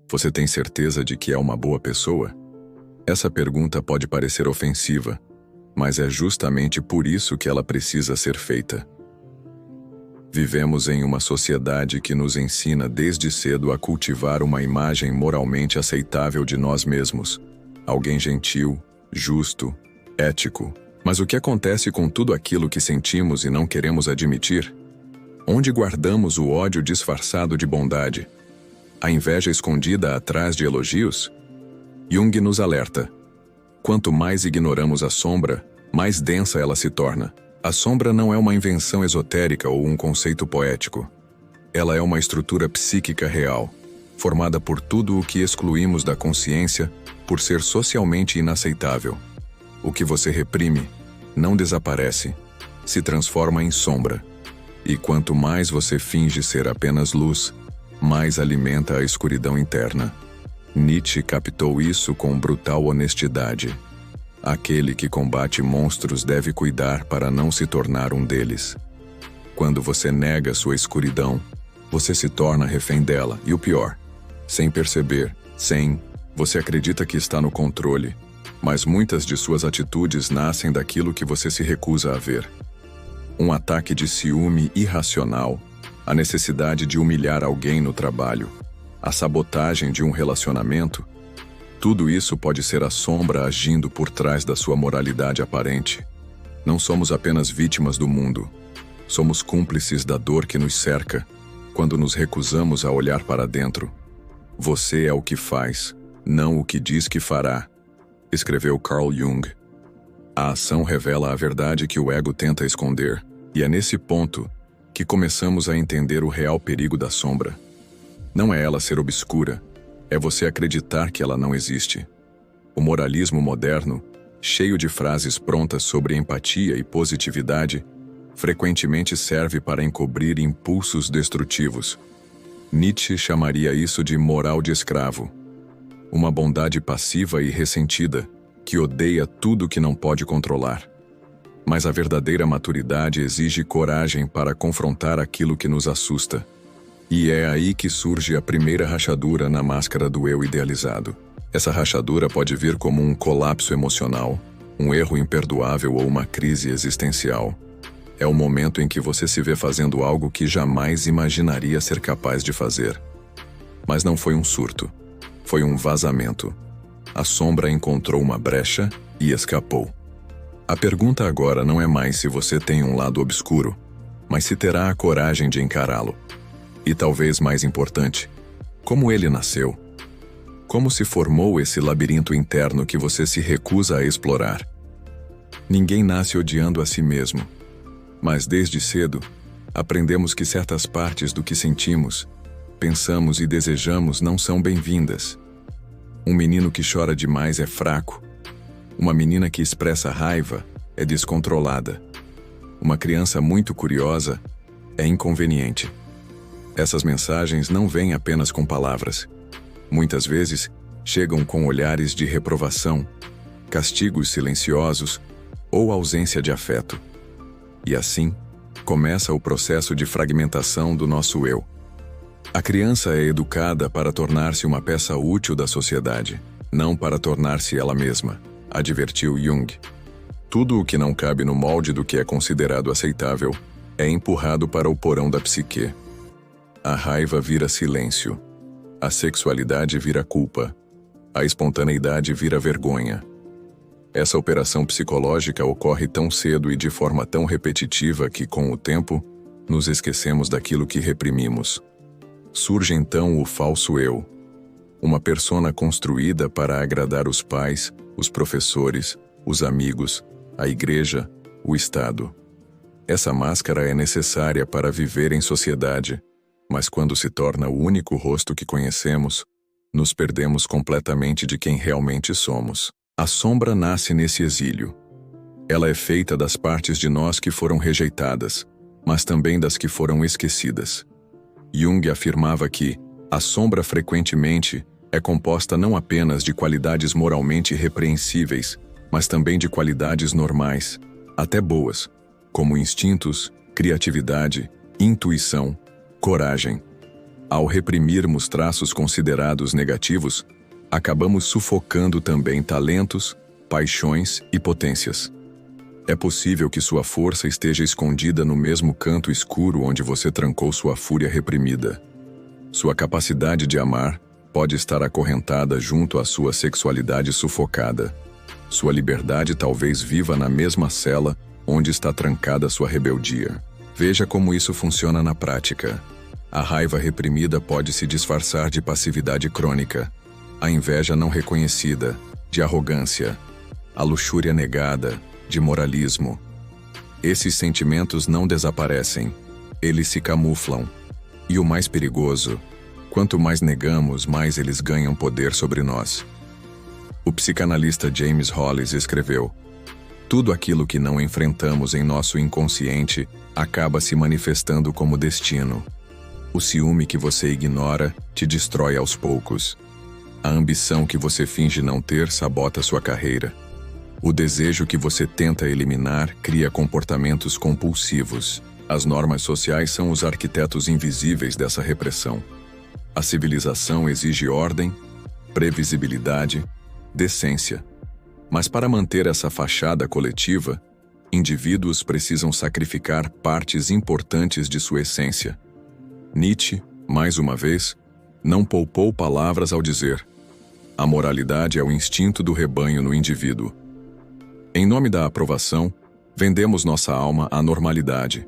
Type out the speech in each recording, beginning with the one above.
Você tem certeza de que é uma boa pessoa? Essa pergunta pode parecer ofensiva, mas é justamente por isso que ela precisa ser feita. Vivemos em uma sociedade que nos ensina desde cedo a cultivar uma imagem moralmente aceitável de nós mesmos. Alguém gentil, justo, ético. Mas o que acontece com tudo aquilo que sentimos e não queremos admitir? Onde guardamos o ódio disfarçado de bondade? A inveja escondida atrás de elogios? Jung nos alerta. Quanto mais ignoramos a sombra, mais densa ela se torna. A sombra não é uma invenção esotérica ou um conceito poético. Ela é uma estrutura psíquica real, formada por tudo o que excluímos da consciência por ser socialmente inaceitável. O que você reprime não desaparece, se transforma em sombra. E quanto mais você finge ser apenas luz, mais alimenta a escuridão interna. Nietzsche captou isso com brutal honestidade. Aquele que combate monstros deve cuidar para não se tornar um deles. Quando você nega sua escuridão, você se torna refém dela, e o pior, sem perceber, você acredita que está no controle, mas muitas de suas atitudes nascem daquilo que você se recusa a ver. Um ataque de ciúme irracional, a necessidade de humilhar alguém no trabalho, a sabotagem de um relacionamento. Tudo isso pode ser a sombra agindo por trás da sua moralidade aparente. Não somos apenas vítimas do mundo. Somos cúmplices da dor que nos cerca, quando nos recusamos a olhar para dentro. Você é o que faz, não o que diz que fará, escreveu Carl Jung. A ação revela a verdade que o ego tenta esconder, e é nesse ponto que começamos a entender o real perigo da sombra. Não é ela ser obscura, é você acreditar que ela não existe. O moralismo moderno, cheio de frases prontas sobre empatia e positividade, frequentemente serve para encobrir impulsos destrutivos. Nietzsche chamaria isso de moral de escravo. Uma bondade passiva e ressentida, que odeia tudo que não pode controlar. Mas a verdadeira maturidade exige coragem para confrontar aquilo que nos assusta. E é aí que surge a primeira rachadura na máscara do eu idealizado. Essa rachadura pode vir como um colapso emocional, um erro imperdoável ou uma crise existencial. É o momento em que você se vê fazendo algo que jamais imaginaria ser capaz de fazer. Mas não foi um surto. Foi um vazamento. A sombra encontrou uma brecha e escapou. A pergunta agora não é mais se você tem um lado obscuro, mas se terá a coragem de encará-lo. E talvez mais importante, como ele nasceu? Como se formou esse labirinto interno que você se recusa a explorar? Ninguém nasce odiando a si mesmo, mas desde cedo, aprendemos que certas partes do que sentimos, pensamos e desejamos não são bem-vindas. Um menino que chora demais é fraco. Uma menina que expressa raiva é descontrolada. Uma criança muito curiosa é inconveniente. Essas mensagens não vêm apenas com palavras. Muitas vezes, chegam com olhares de reprovação, castigos silenciosos ou ausência de afeto. E assim, começa o processo de fragmentação do nosso eu. A criança é educada para tornar-se uma peça útil da sociedade, não para tornar-se ela mesma, advertiu Jung. Tudo o que não cabe no molde do que é considerado aceitável é empurrado para o porão da psique. A raiva vira silêncio. A sexualidade vira culpa. A espontaneidade vira vergonha. Essa operação psicológica ocorre tão cedo e de forma tão repetitiva que, com o tempo, nos esquecemos daquilo que reprimimos. Surge então o falso eu. Uma persona construída para agradar os pais, os professores, os amigos, a igreja, o Estado. Essa máscara é necessária para viver em sociedade, mas quando se torna o único rosto que conhecemos, nos perdemos completamente de quem realmente somos. A sombra nasce nesse exílio. Ela é feita das partes de nós que foram rejeitadas, mas também das que foram esquecidas. Jung afirmava que a sombra frequentemente é composta não apenas de qualidades moralmente repreensíveis, mas também de qualidades normais, até boas, como instintos, criatividade, intuição, coragem. Ao reprimirmos traços considerados negativos, acabamos sufocando também talentos, paixões e potências. É possível que sua força esteja escondida no mesmo canto escuro onde você trancou sua fúria reprimida. Sua capacidade de amar pode estar acorrentada junto à sua sexualidade sufocada. Sua liberdade talvez viva na mesma cela onde está trancada sua rebeldia. Veja como isso funciona na prática. A raiva reprimida pode se disfarçar de passividade crônica, a inveja não reconhecida, de arrogância, a luxúria negada, de moralismo. Esses sentimentos não desaparecem, eles se camuflam. E o mais perigoso, quanto mais negamos, mais eles ganham poder sobre nós. O psicanalista James Hollis escreveu: tudo aquilo que não enfrentamos em nosso inconsciente acaba se manifestando como destino. O ciúme que você ignora te destrói aos poucos. A ambição que você finge não ter sabota sua carreira. O desejo que você tenta eliminar cria comportamentos compulsivos. As normas sociais são os arquitetos invisíveis dessa repressão. A civilização exige ordem, previsibilidade, decência. Mas para manter essa fachada coletiva, indivíduos precisam sacrificar partes importantes de sua essência. Nietzsche, mais uma vez, não poupou palavras ao dizer: a moralidade é o instinto do rebanho no indivíduo. Em nome da aprovação, vendemos nossa alma à normalidade.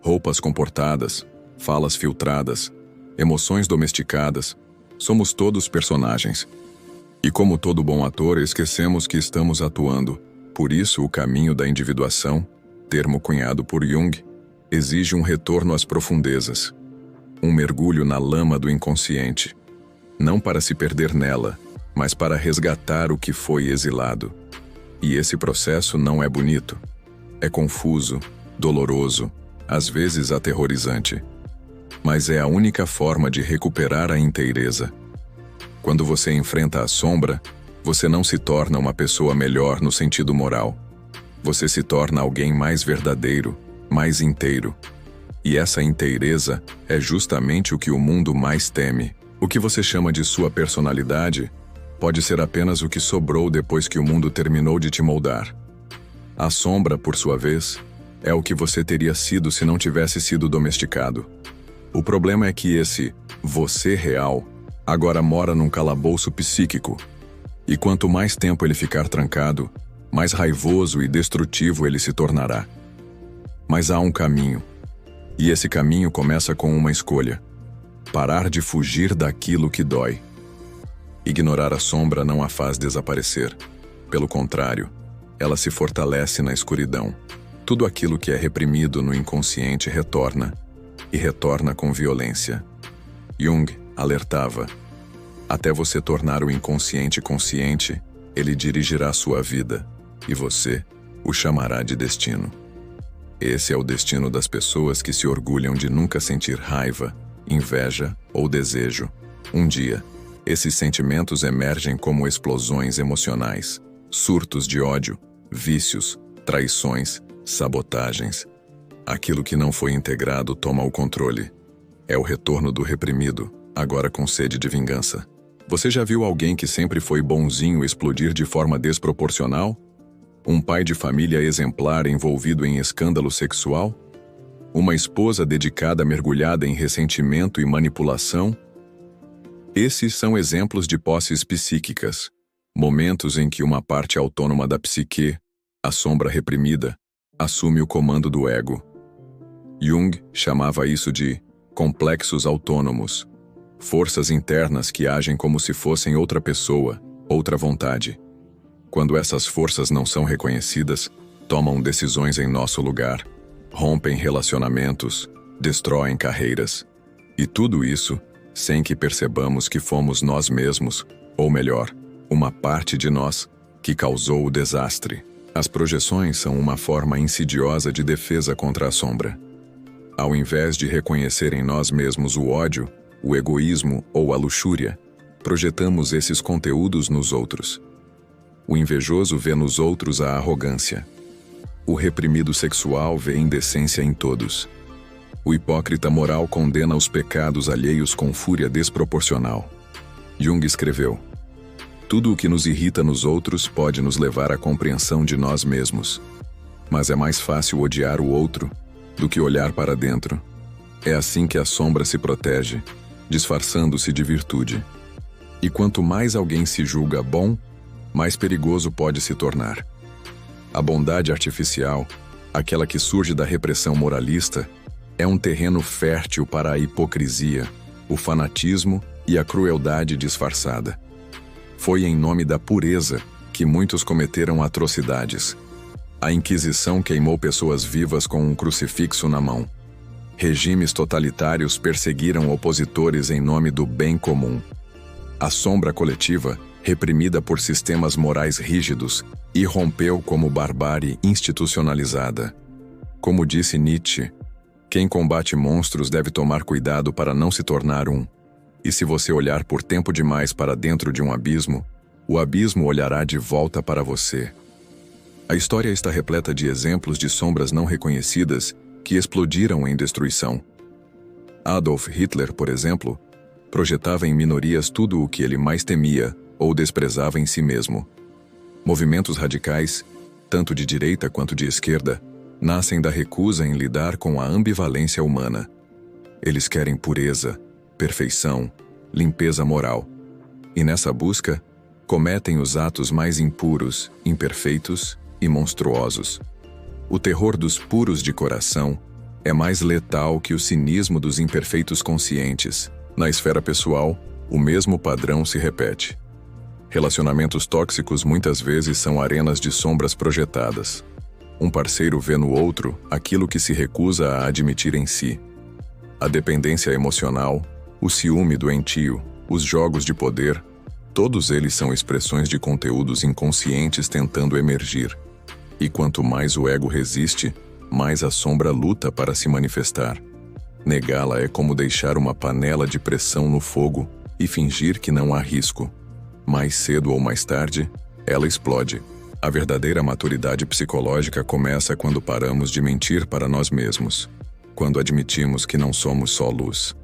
Roupas comportadas, falas filtradas, emoções domesticadas, somos todos personagens. E como todo bom ator, esquecemos que estamos atuando. Por isso, o caminho da individuação, termo cunhado por Jung, exige um retorno às profundezas. Um mergulho na lama do inconsciente. Não para se perder nela, mas para resgatar o que foi exilado. E esse processo não é bonito. É confuso, doloroso, às vezes aterrorizante. Mas é a única forma de recuperar a inteireza. Quando você enfrenta a sombra, você não se torna uma pessoa melhor no sentido moral. Você se torna alguém mais verdadeiro, mais inteiro. E essa inteireza é justamente o que o mundo mais teme. O que você chama de sua personalidade pode ser apenas o que sobrou depois que o mundo terminou de te moldar. A sombra, por sua vez, é o que você teria sido se não tivesse sido domesticado. O problema é que esse você real agora mora num calabouço psíquico. E quanto mais tempo ele ficar trancado, mais raivoso e destrutivo ele se tornará. Mas há um caminho. E esse caminho começa com uma escolha: parar de fugir daquilo que dói. Ignorar a sombra não a faz desaparecer. Pelo contrário, ela se fortalece na escuridão. Tudo aquilo que é reprimido no inconsciente retorna, e retorna com violência. Jung alertava: até você tornar o inconsciente consciente, ele dirigirá sua vida, e você o chamará de destino. Esse é o destino das pessoas que se orgulham de nunca sentir raiva, inveja ou desejo. Um dia, esses sentimentos emergem como explosões emocionais, surtos de ódio, vícios, traições, sabotagens. Aquilo que não foi integrado toma o controle. É o retorno do reprimido, agora com sede de vingança. Você já viu alguém que sempre foi bonzinho explodir de forma desproporcional? Um pai de família exemplar envolvido em escândalo sexual? Uma esposa dedicada mergulhada em ressentimento e manipulação? Esses são exemplos de posses psíquicas, momentos em que uma parte autônoma da psique, a sombra reprimida, assume o comando do ego. Jung chamava isso de complexos autônomos, forças internas que agem como se fossem outra pessoa, outra vontade. Quando essas forças não são reconhecidas, tomam decisões em nosso lugar, rompem relacionamentos, destroem carreiras. E tudo isso sem que percebamos que fomos nós mesmos, ou melhor, uma parte de nós, que causou o desastre. As projeções são uma forma insidiosa de defesa contra a sombra. Ao invés de reconhecer em nós mesmos o ódio, o egoísmo ou a luxúria, projetamos esses conteúdos nos outros. O invejoso vê nos outros a arrogância. O reprimido sexual vê indecência em todos. O hipócrita moral condena os pecados alheios com fúria desproporcional. Jung escreveu: tudo o que nos irrita nos outros pode nos levar à compreensão de nós mesmos. Mas é mais fácil odiar o outro do que olhar para dentro. É assim que a sombra se protege, disfarçando-se de virtude. E quanto mais alguém se julga bom, mais perigoso pode se tornar. A bondade artificial, aquela que surge da repressão moralista, é um terreno fértil para a hipocrisia, o fanatismo e a crueldade disfarçada. Foi em nome da pureza que muitos cometeram atrocidades. A Inquisição queimou pessoas vivas com um crucifixo na mão. Regimes totalitários perseguiram opositores em nome do bem comum. A sombra coletiva, reprimida por sistemas morais rígidos, irrompeu como barbárie institucionalizada. Como disse Nietzsche, quem combate monstros deve tomar cuidado para não se tornar um. E se você olhar por tempo demais para dentro de um abismo, o abismo olhará de volta para você. A história está repleta de exemplos de sombras não reconhecidas que explodiram em destruição. Adolf Hitler, por exemplo, projetava em minorias tudo o que ele mais temia ou desprezava em si mesmo. Movimentos radicais, tanto de direita quanto de esquerda, nascem da recusa em lidar com a ambivalência humana. Eles querem pureza, perfeição, limpeza moral. E nessa busca, cometem os atos mais impuros, imperfeitos e monstruosos. O terror dos puros de coração é mais letal que o cinismo dos imperfeitos conscientes. Na esfera pessoal, o mesmo padrão se repete. Relacionamentos tóxicos muitas vezes são arenas de sombras projetadas. Um parceiro vê no outro aquilo que se recusa a admitir em si. A dependência emocional, o ciúme doentio, os jogos de poder, todos eles são expressões de conteúdos inconscientes tentando emergir. E quanto mais o ego resiste, mais a sombra luta para se manifestar. Negá-la é como deixar uma panela de pressão no fogo e fingir que não há risco. Mais cedo ou mais tarde, ela explode. A verdadeira maturidade psicológica começa quando paramos de mentir para nós mesmos, quando admitimos que não somos só luz,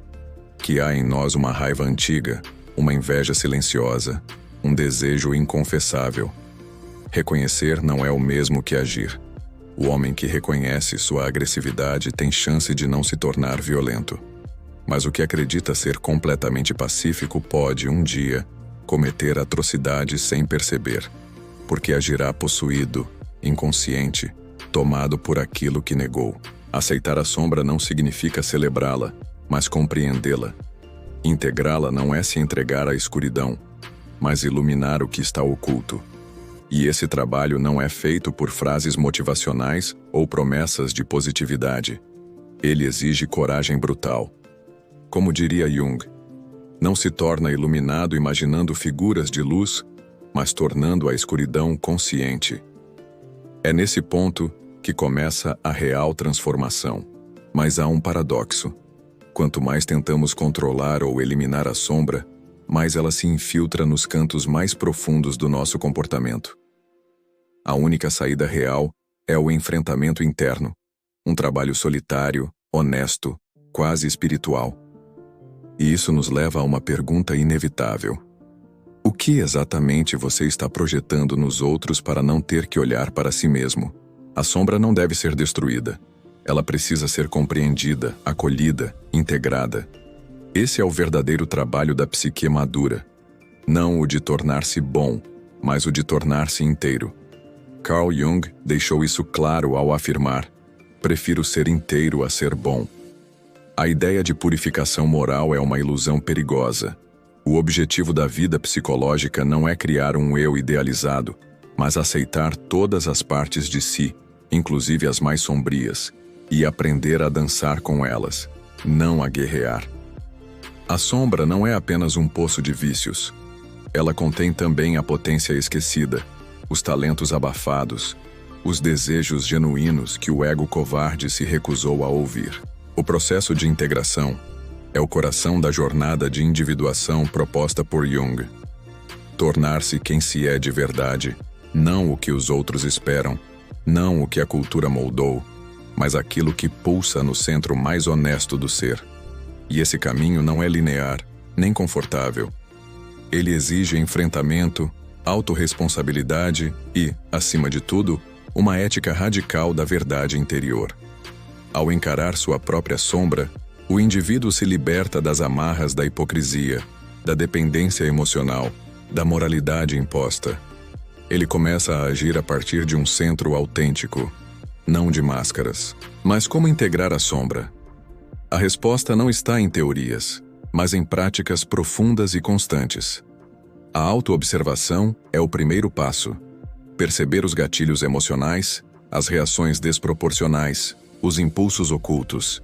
que há em nós uma raiva antiga, uma inveja silenciosa, um desejo inconfessável. Reconhecer não é o mesmo que agir. O homem que reconhece sua agressividade tem chance de não se tornar violento. Mas o que acredita ser completamente pacífico pode, um dia, cometer atrocidades sem perceber, porque agirá possuído, inconsciente, tomado por aquilo que negou. Aceitar a sombra não significa celebrá-la, mas compreendê-la. Integrá-la não é se entregar à escuridão, mas iluminar o que está oculto. E esse trabalho não é feito por frases motivacionais ou promessas de positividade. Ele exige coragem brutal. Como diria Jung, não se torna iluminado imaginando figuras de luz, mas tornando a escuridão consciente. É nesse ponto que começa a real transformação. Mas há um paradoxo. Quanto mais tentamos controlar ou eliminar a sombra, mais ela se infiltra nos cantos mais profundos do nosso comportamento. A única saída real é o enfrentamento interno, um trabalho solitário, honesto, quase espiritual. E isso nos leva a uma pergunta inevitável. O que exatamente você está projetando nos outros para não ter que olhar para si mesmo? A sombra não deve ser destruída. Ela precisa ser compreendida, acolhida, integrada. Esse é o verdadeiro trabalho da psique madura. Não o de tornar-se bom, mas o de tornar-se inteiro. Carl Jung deixou isso claro ao afirmar: prefiro ser inteiro a ser bom. A ideia de purificação moral é uma ilusão perigosa. O objetivo da vida psicológica não é criar um eu idealizado, mas aceitar todas as partes de si, inclusive as mais sombrias, e aprender a dançar com elas, não a guerrear. A sombra não é apenas um poço de vícios. Ela contém também a potência esquecida, os talentos abafados, os desejos genuínos que o ego covarde se recusou a ouvir. O processo de integração é o coração da jornada de individuação proposta por Jung. Tornar-se quem se é de verdade, não o que os outros esperam, não o que a cultura moldou, mas aquilo que pulsa no centro mais honesto do ser. E esse caminho não é linear, nem confortável. Ele exige enfrentamento, autorresponsabilidade e, acima de tudo, uma ética radical da verdade interior. Ao encarar sua própria sombra, o indivíduo se liberta das amarras da hipocrisia, da dependência emocional, da moralidade imposta. Ele começa a agir a partir de um centro autêntico, não de máscaras. Mas como integrar a sombra? A resposta não está em teorias, mas em práticas profundas e constantes. A autoobservação é o primeiro passo. Perceber os gatilhos emocionais, as reações desproporcionais, os impulsos ocultos.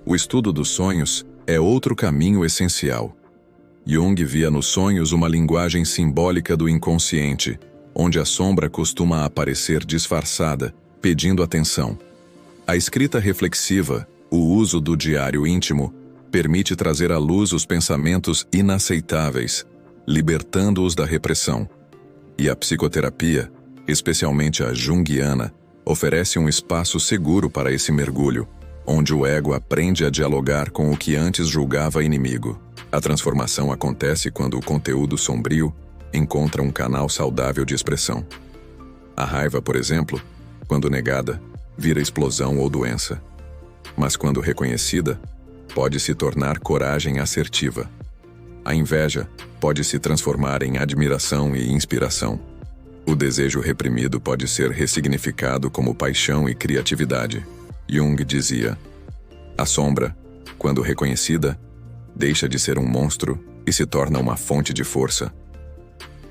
O estudo dos sonhos é outro caminho essencial. Jung via nos sonhos uma linguagem simbólica do inconsciente, onde a sombra costuma aparecer disfarçada, pedindo atenção. A escrita reflexiva, o uso do diário íntimo, permite trazer à luz os pensamentos inaceitáveis, libertando-os da repressão. E a psicoterapia, especialmente a junguiana, oferece um espaço seguro para esse mergulho, onde o ego aprende a dialogar com o que antes julgava inimigo. A transformação acontece quando o conteúdo sombrio encontra um canal saudável de expressão. A raiva, por exemplo, quando negada, vira explosão ou doença. Mas quando reconhecida, pode se tornar coragem assertiva. A inveja pode se transformar em admiração e inspiração. O desejo reprimido pode ser ressignificado como paixão e criatividade. Jung dizia: a sombra, quando reconhecida, deixa de ser um monstro e se torna uma fonte de força.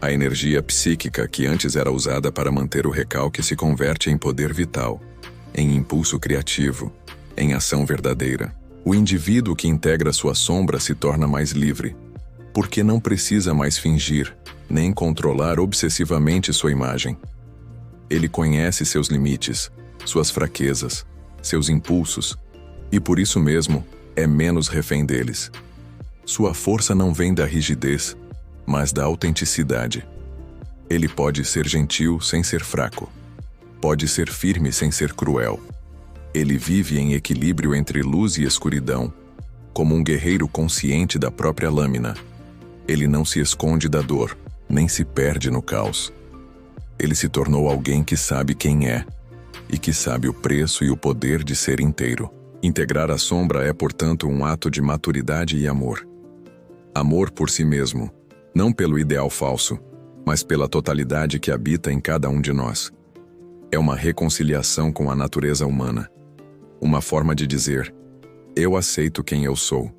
A energia psíquica que antes era usada para manter o recalque se converte em poder vital, em impulso criativo, em ação verdadeira. O indivíduo que integra sua sombra se torna mais livre, porque não precisa mais fingir, nem controlar obsessivamente sua imagem. Ele conhece seus limites, suas fraquezas, seus impulsos, e por isso mesmo é menos refém deles. Sua força não vem da rigidez, mas da autenticidade. Ele pode ser gentil sem ser fraco. Pode ser firme sem ser cruel. Ele vive em equilíbrio entre luz e escuridão, como um guerreiro consciente da própria lâmina. Ele não se esconde da dor, nem se perde no caos. Ele se tornou alguém que sabe quem é, e que sabe o preço e o poder de ser inteiro. Integrar a sombra é, portanto, um ato de maturidade e amor. Amor por si mesmo, não pelo ideal falso, mas pela totalidade que habita em cada um de nós. É uma reconciliação com a natureza humana. Uma forma de dizer: eu aceito quem eu sou.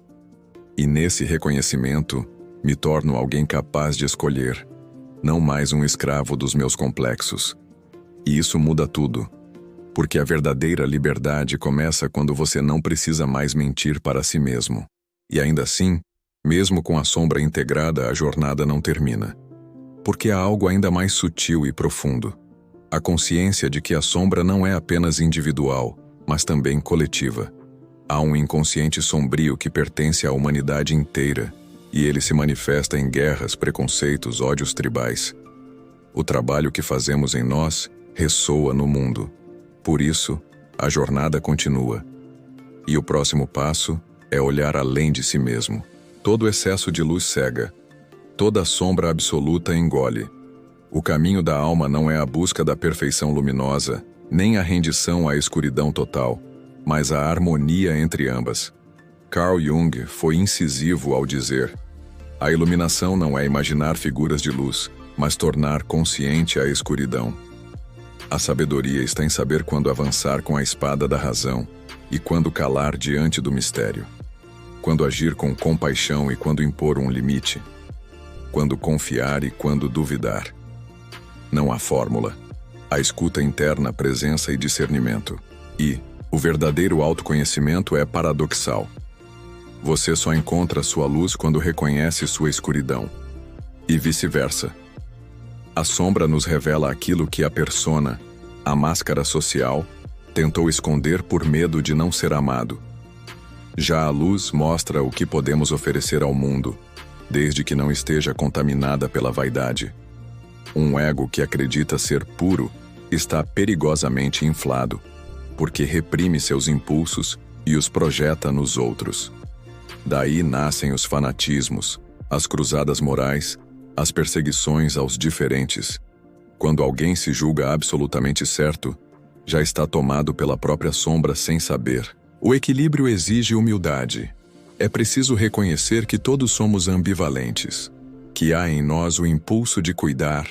E nesse reconhecimento, me torno alguém capaz de escolher, não mais um escravo dos meus complexos. E isso muda tudo, porque a verdadeira liberdade começa quando você não precisa mais mentir para si mesmo. E ainda assim, mesmo com a sombra integrada, a jornada não termina. Porque há algo ainda mais sutil e profundo. A consciência de que a sombra não é apenas individual, mas também coletiva. Há um inconsciente sombrio que pertence à humanidade inteira, e ele se manifesta em guerras, preconceitos, ódios tribais. O trabalho que fazemos em nós ressoa no mundo. Por isso, a jornada continua. E o próximo passo é olhar além de si mesmo. Todo excesso de luz cega. Toda sombra absoluta engole. O caminho da alma não é a busca da perfeição luminosa, nem a rendição à escuridão total, mas a harmonia entre ambas. Carl Jung foi incisivo ao dizer: a iluminação não é imaginar figuras de luz, mas tornar consciente a escuridão. A sabedoria está em saber quando avançar com a espada da razão e quando calar diante do mistério. Quando agir com compaixão e quando impor um limite. Quando confiar e quando duvidar. Não há fórmula. A escuta interna, presença e discernimento. E o verdadeiro autoconhecimento é paradoxal. Você só encontra sua luz quando reconhece sua escuridão. E vice-versa. A sombra nos revela aquilo que a persona, a máscara social, tentou esconder por medo de não ser amado. Já a luz mostra o que podemos oferecer ao mundo, desde que não esteja contaminada pela vaidade. Um ego que acredita ser puro está perigosamente inflado. porque reprime seus impulsos e os projeta nos outros. Daí nascem os fanatismos, as cruzadas morais, as perseguições aos diferentes. Quando alguém se julga absolutamente certo, já está tomado pela própria sombra sem saber. O equilíbrio exige humildade. É preciso reconhecer que todos somos ambivalentes, que há em nós o impulso de cuidar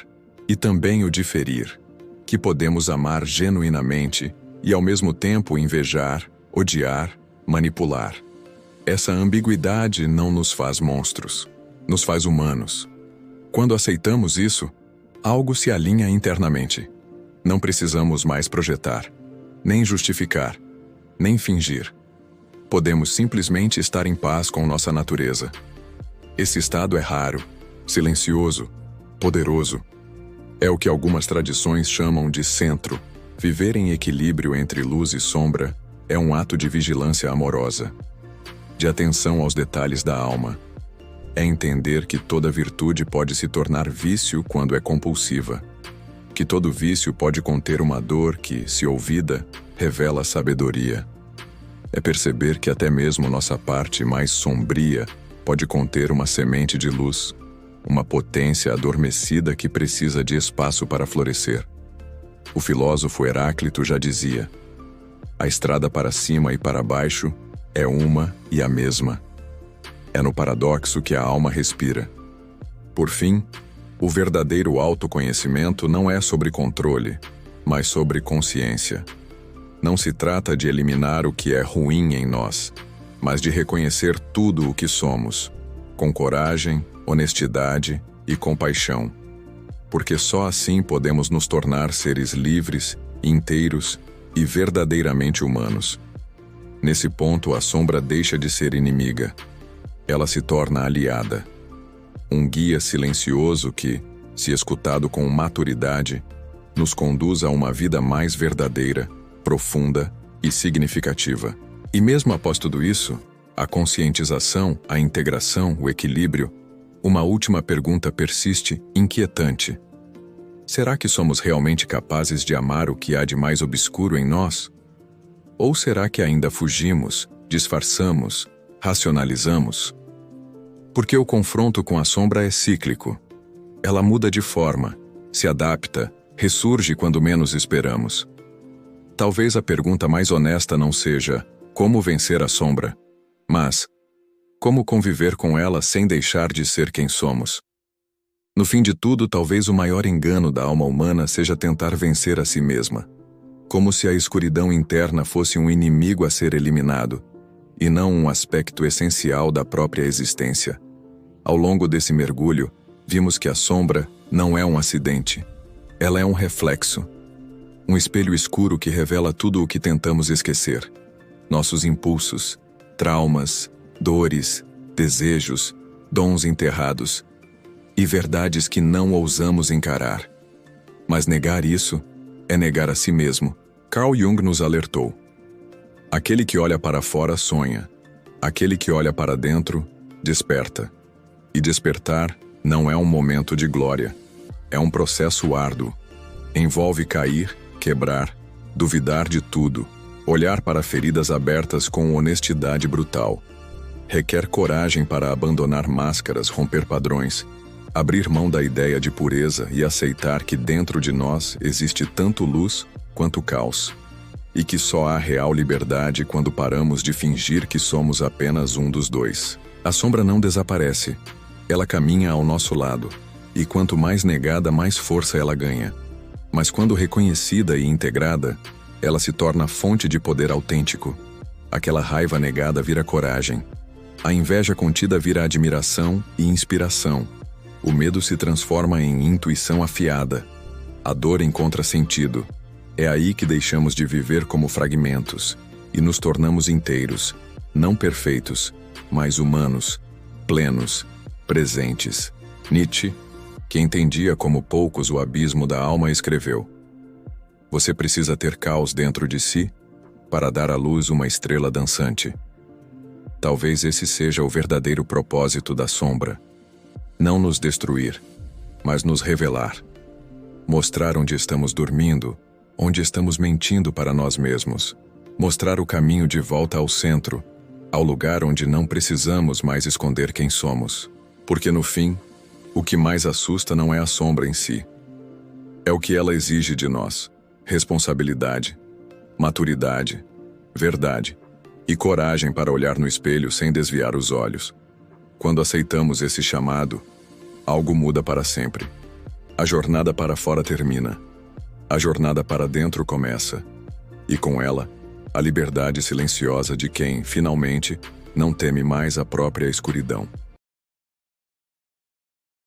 e também o de ferir, que podemos amar genuinamente e ao mesmo tempo invejar, odiar, manipular. Essa ambiguidade não nos faz monstros, nos faz humanos. Quando aceitamos isso, algo se alinha internamente. Não precisamos mais projetar, nem justificar, nem fingir. Podemos simplesmente estar em paz com nossa natureza. Esse estado é raro, silencioso, poderoso. É o que algumas tradições chamam de centro. Viver em equilíbrio entre luz e sombra é um ato de vigilância amorosa, de atenção aos detalhes da alma. É entender que toda virtude pode se tornar vício quando é compulsiva, que todo vício pode conter uma dor que, se ouvida, revela sabedoria. É perceber que até mesmo nossa parte mais sombria pode conter uma semente de luz, uma potência adormecida que precisa de espaço para florescer. O filósofo Heráclito já dizia: a estrada para cima e para baixo é uma e a mesma. É no paradoxo que a alma respira. Por fim, o verdadeiro autoconhecimento não é sobre controle, mas sobre consciência. Não se trata de eliminar o que é ruim em nós, mas de reconhecer tudo o que somos, com coragem, honestidade e compaixão. Porque só assim podemos nos tornar seres livres, inteiros e verdadeiramente humanos. Nesse ponto, a sombra deixa de ser inimiga. Ela se torna aliada. Um guia silencioso que, se escutado com maturidade, nos conduz a uma vida mais verdadeira, profunda e significativa. E mesmo após tudo isso, a conscientização, a integração, o equilíbrio, uma última pergunta persiste, inquietante. Será que somos realmente capazes de amar o que há de mais obscuro em nós? Ou será que ainda fugimos, disfarçamos, racionalizamos? Porque o confronto com a sombra é cíclico. Ela muda de forma, se adapta, ressurge quando menos esperamos. Talvez a pergunta mais honesta não seja como vencer a sombra, mas como conviver com ela sem deixar de ser quem somos. No fim de tudo, talvez o maior engano da alma humana seja tentar vencer a si mesma, como se a escuridão interna fosse um inimigo a ser eliminado, e não um aspecto essencial da própria existência. Ao longo desse mergulho, vimos que a sombra não é um acidente. Ela é um reflexo, um espelho escuro que revela tudo o que tentamos esquecer. Nossos impulsos, traumas, dores, desejos, dons enterrados e verdades que não ousamos encarar. Mas negar isso é negar a si mesmo. Carl Jung nos alertou. Aquele que olha para fora sonha. Aquele que olha para dentro desperta. E despertar não é um momento de glória. É um processo árduo. Envolve cair, quebrar, duvidar de tudo, olhar para feridas abertas com honestidade brutal. Requer coragem para abandonar máscaras, romper padrões, abrir mão da ideia de pureza e aceitar que dentro de nós existe tanto luz quanto caos. E que só há real liberdade quando paramos de fingir que somos apenas um dos dois. A sombra não desaparece. Ela caminha ao nosso lado. E quanto mais negada, mais força ela ganha. Mas quando reconhecida e integrada, ela se torna fonte de poder autêntico. Aquela raiva negada vira coragem. A inveja contida vira admiração e inspiração. O medo se transforma em intuição afiada. A dor encontra sentido. É aí que deixamos de viver como fragmentos e nos tornamos inteiros, não perfeitos, mas humanos, plenos, presentes. Nietzsche, que entendia como poucos o abismo da alma, escreveu: você precisa ter caos dentro de si para dar à luz uma estrela dançante. Talvez esse seja o verdadeiro propósito da sombra. Não nos destruir, mas nos revelar. Mostrar onde estamos dormindo onde estamos mentindo para nós mesmos. Mostrar o caminho de volta ao centro, ao lugar onde não precisamos mais esconder quem somos. Porque no fim, o que mais assusta não é a sombra em si. É o que ela exige de nós: responsabilidade, maturidade, verdade e coragem para olhar no espelho sem desviar os olhos. Quando aceitamos esse chamado, algo muda para sempre. A jornada para fora termina. A jornada para dentro começa. E com ela, a liberdade silenciosa de quem, finalmente, não teme mais a própria escuridão.